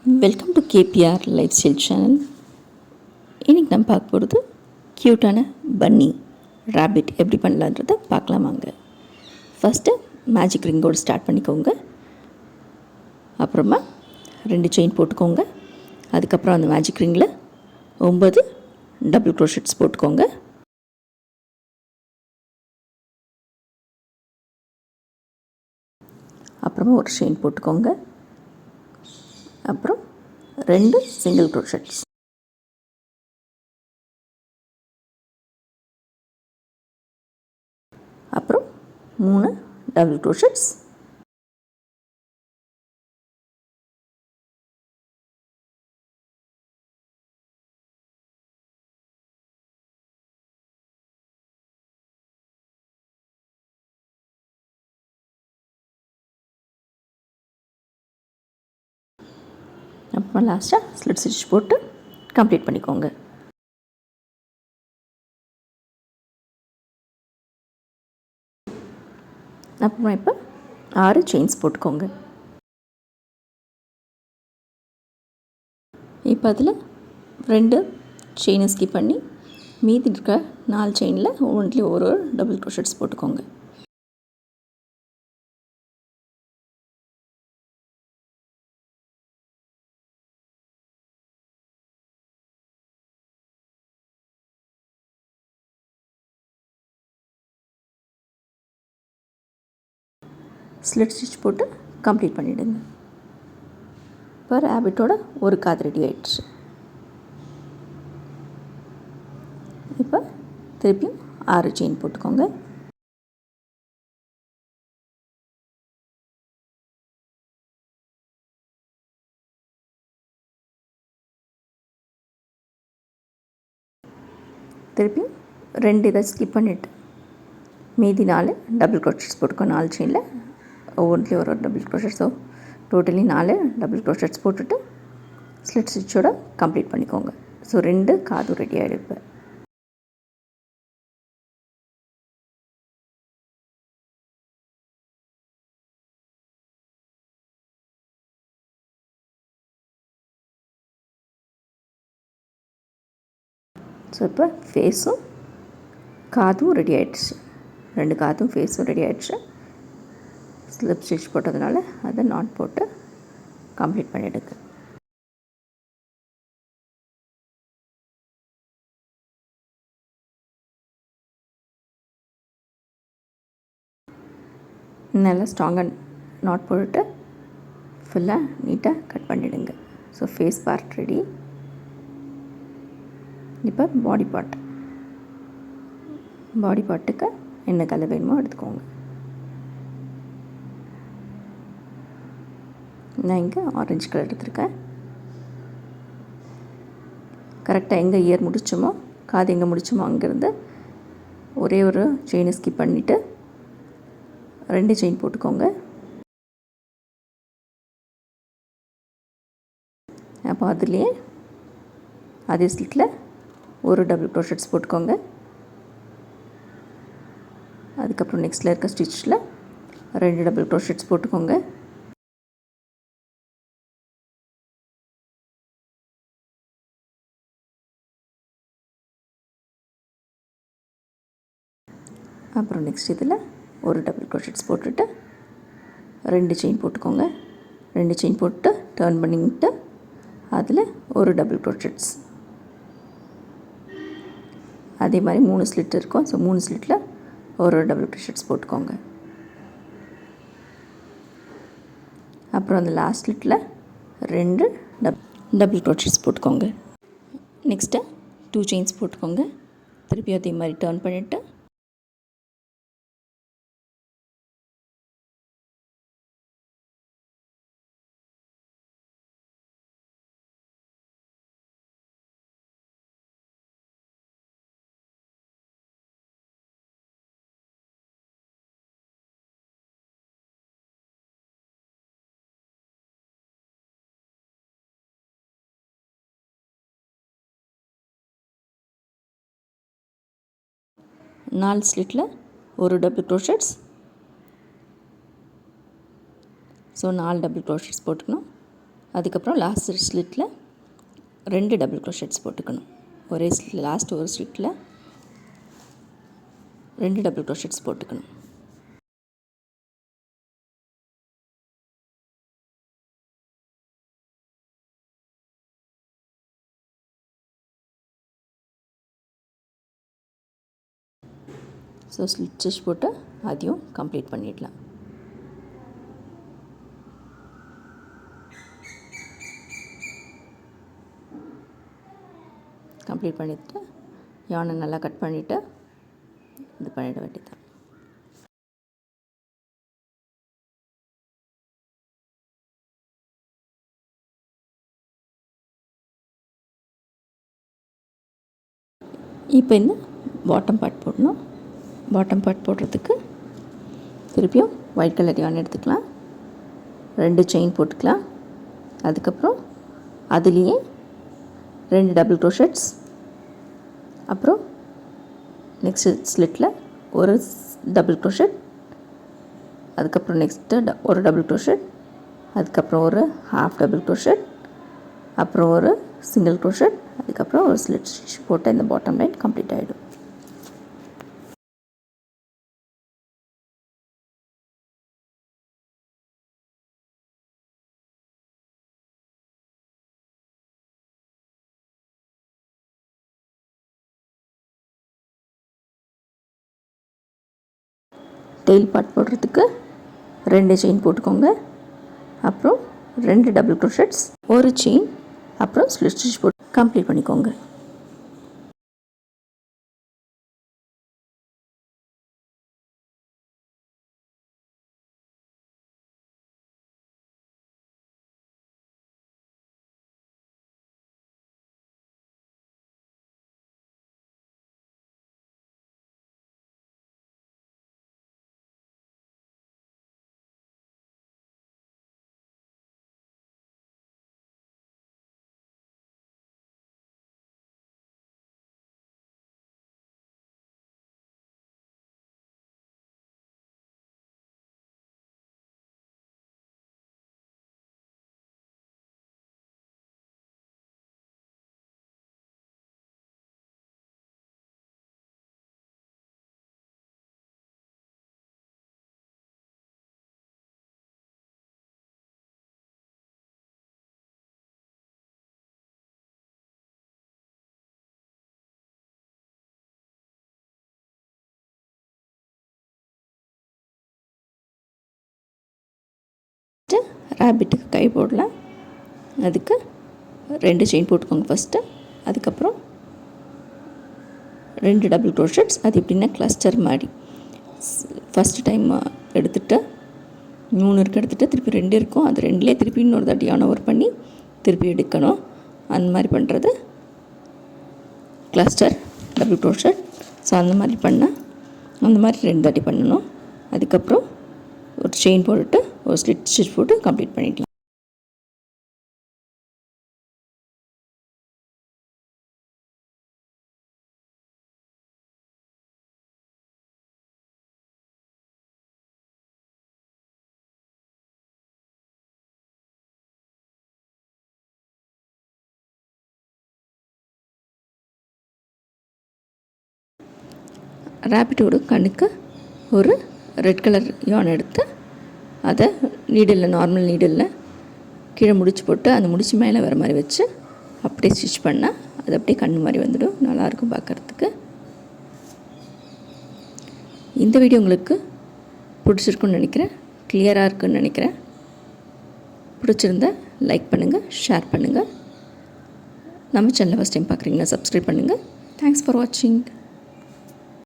Welcome to KPR life style channel. இன்றைக்கி நம்ம பார்க்க போகிறது க்யூட்டான பன்னி ரேபிட் எப்படி பண்ணலான்றதை பார்க்கலாமாங்க. ஃபஸ்ட்டு மேஜிக் ரிங்கோடு ஸ்டார்ட் பண்ணிக்கோங்க. அப்புறமா 2 செயின் போட்டுக்கோங்க. அதுக்கப்புறம் அந்த மேஜிக் ரிங்கில் 9 டபுள் க்ரோஷெட்ஸ் போட்டுக்கோங்க. அப்புறமா ஒரு செயின் போட்டுக்கோங்க. அப்புறம் 2 சிங்கிள் க்ரோஷெட்ஸ். அப்புறம் 3 டபுள் க்ரோஷெட்ஸ். அப்புறம் லாஸ்ட்டாக ஸ்லிட் ஸ்டிச் போட்டு கம்ப்ளீட் பண்ணிக்கோங்க. அப்புறமா இப்போ 6 செயின்ஸ் போட்டுக்கோங்க. இப்போ அதில் 2 செயினை ஸ்கிப் பண்ணி மீதி இருக்க 4 செயினில் ஒவ்வொன்றிலையும் ஒரு டபுள் க்ரோஷெட்ஸ் போட்டுக்கோங்க. ஸ்லிட் ஸ்டிச் போட்டு கம்ப்ளீட் பண்ணிவிடுங்க. இப்போ ரேபிட்டோட ஒரு காது ரெடி ஆகிடுச்சு. இப்போ திருப்பியும் 6 செயின் போட்டுக்கோங்க. திருப்பியும் 2 இதை ஸ்கிப் பண்ணிவிட்டு மீதி 4 டபுள் க்ரோஷெட்ஸ் போட்டுக்கோ. 4 செயினில் ஒவ்வொன்றிலையும் ஒரு double crochet. So totally 4 double crochets போட்டுட்டு ஸ்லிட் ஸ்டிச்சோட கம்ப்ளீட் பண்ணிக்கோங்க. ஸோ 2 காதும் ரெடி ஆகிடும். இப்போ இப்போ ஃபேஸும் காதும் ரெடி ஆகிடுச்சு. 2 காதும் ஃபேஸும் ரெடி ஆகிடுச்சு. ஸ்லிப் ஸ்டிச் போட்டதுனால அதை நாட் போட்டு கம்ப்ளீட் பண்ணிவிடுங்க. நல்லா ஸ்ட்ராங்காக நாட் போட்டுட்டு ஃபுல்லாக நீட்டாக கட் பண்ணிவிடுங்க. So face part ready. இப்போ பாடி பார்ட்டுக்கு என்ன கலர் வேணுமோ எடுத்துக்கோங்க. நான் இங்கே ஆரஞ்சு கலர் எடுத்துருக்கேன். கரெக்டாக எங்கே இயர் முடிச்சோமோ, காது எங்கே முடிச்சோமோ அங்கேருந்து ஒரே ஒரு செயினை ஸ்கிப் பண்ணிவிட்டு 2 செயின் போட்டுக்கோங்க. அப்போ அதுலேயே அதே ஸ்லிட்டில் ஒரு டபுள் க்ரோஷெட்ஸ் போட்டுக்கோங்க. அதுக்கப்புறம் நெக்ஸ்ட்டில் இருக்க ஸ்டிச்சில் 2 டபுள் க்ரோஷெட்ஸ் போட்டுக்கோங்க. அப்புறம் நெக்ஸ்ட் இதில் ஒரு டபுள் க்ரோஷெட்ஸ் போட்டுட்டு 2 செயின் போட்டுக்கோங்க. 2 செயின் போட்டு டர்ன் பண்ணிட்டு அதில் ஒரு டபுள் க்ரோஷெட்ஸ். அதே மாதிரி 3 ஸ்லிட் இருக்கும். ஸோ 3 ஸ்லிட்டில் ஒரு டபுள் க்ரோஷெட்ஸ் போட்டுக்கோங்க. அப்புறம் அந்த லாஸ்ட் ஸ்லிட்டில் 2 டபுள் க்ரோஷெட்ஸ் போட்டுக்கோங்க. நெக்ஸ்ட்டு 2 செயின்ஸ் போட்டுக்கோங்க. திருப்பி அதே மாதிரி டர்ன் பண்ணிவிட்டு நாலு ஸ்லிட்டில் ஒரு double crochets. So 4 double crochets போட்டுக்கணும். அதுக்கப்புறம் லாஸ்ட் ஸ்லிட்டில் 2 டபுள் க்ரோஷெட்ஸ் போட்டுக்கணும். ஒரே லாஸ்ட் ஒரு ஸ்லிட்டில் 2 டபுள் க்ரோஷெட்ஸ் போட்டுக்கணும். ஸோ ஸ்லிட் ஸ்டிச் போட்டு அதையும் கம்ப்ளீட் பண்ணிடலாம். கம்ப்ளீட் பண்ணிவிட்டு யானை நல்லா கட் பண்ணிவிட்டு இது பண்ணிட வேண்டியது. இப்போ இந்த பாட்டம் பார்ட் போடணும். பாட்டம் பார்ட் போடுறதுக்கு திருப்பியும் ஒயிட் கலர் யான் எடுத்துக்கலாம். 2 செயின் போட்டுக்கலாம். அதுக்கப்புறம் அதுலேயே 2 டபுள் க்ரோஷெட்ஸ், அப்புறம் நெக்ஸ்ட்டு ஸ்லிட்டில் ஒரு டபுள் க்ரோஷெட், அதுக்கப்புறம் நெக்ஸ்ட்டு ஒரு டபுள் க்ரோஷெட், அதுக்கப்புறம் ஒரு ஹாஃப் டபுள் க்ரோஷெட், அப்புறம் ஒரு சிங்கிள் க்ரோஷெட், அதுக்கப்புறம் ஒரு ஸ்லிட் ஸ்டிச் போட்டு இந்த பாட்டம் லைன் கம்ப்ளீட் ஆகிடும். டெயில் பார்ட் போடுறதுக்கு 2 செயின் போட்டுக்கோங்க. அப்புறம் 2 டபுள் க்ரோஷெட்ஸ், ஒரு செயின், அப்புறம் ஸ்லிட் ஸ்டிச் போட்டு கம்ப்ளீட் பண்ணிக்கோங்க. ரேபிட்டுக்கு கை போடலாம். அதுக்கு 2 செயின் போட்டுக்கோங்க ஃபஸ்ட்டு. அதுக்கப்புறம் 2 டபுள் க்ரோஷெட்ஸ். அது எப்படின்னா கிளஸ்டர் மாதிரி ஃபஸ்ட்டு டைம் எடுத்துகிட்டு 3 இருக்குது எடுத்துகிட்டு திருப்பி 2 இருக்கும், அது 2லேயே திருப்பி இன்னொரு தாட்டி யான் ஓவர் பண்ணி திருப்பி எடுக்கணும். அந்த மாதிரி பண்ணுறது கிளஸ்டர் டபுள் க்ரோஷெட். ஸோ அந்த மாதிரி பண்ணால் அந்த மாதிரி 2 தாட்டி பண்ணணும். அதுக்கப்புறம் ஒரு செயின் போட்டுட்டு ஒரு ஸ்லிட் ஸ்டிச் போட்டு கம்ப்ளீட் பண்ணிக்கலாம். ரேபிட்டோட கண்ணுக்கு ஒரு ரெட் கலர் யான் எடுத்து அதை நீடில், நார்மல் நீடில் கீழே முடிச்சு போட்டு அந்த முடிச்சு மேலே வர மாதிரி வச்சு அப்படியே ஸ்டிச் பண்ணால் அது அப்படியே கண் மாதிரி வந்துடும். நல்லாயிருக்கும் பார்க்குறதுக்கு. இந்த வீடியோ உங்களுக்கு பிடிச்சிருக்குன்னு நினைக்கிறேன், கிளியராக இருக்குன்னு நினைக்கிறேன். பிடிச்சிருந்தா லைக் பண்ணுங்கள், ஷேர் பண்ணுங்கள். நம்ம சேனலை ஃபஸ்ட் டைம் பார்க்குறீங்கன்னா சப்ஸ்கிரைப் பண்ணுங்கள். தேங்க்ஸ் ஃபார் வாட்சிங்.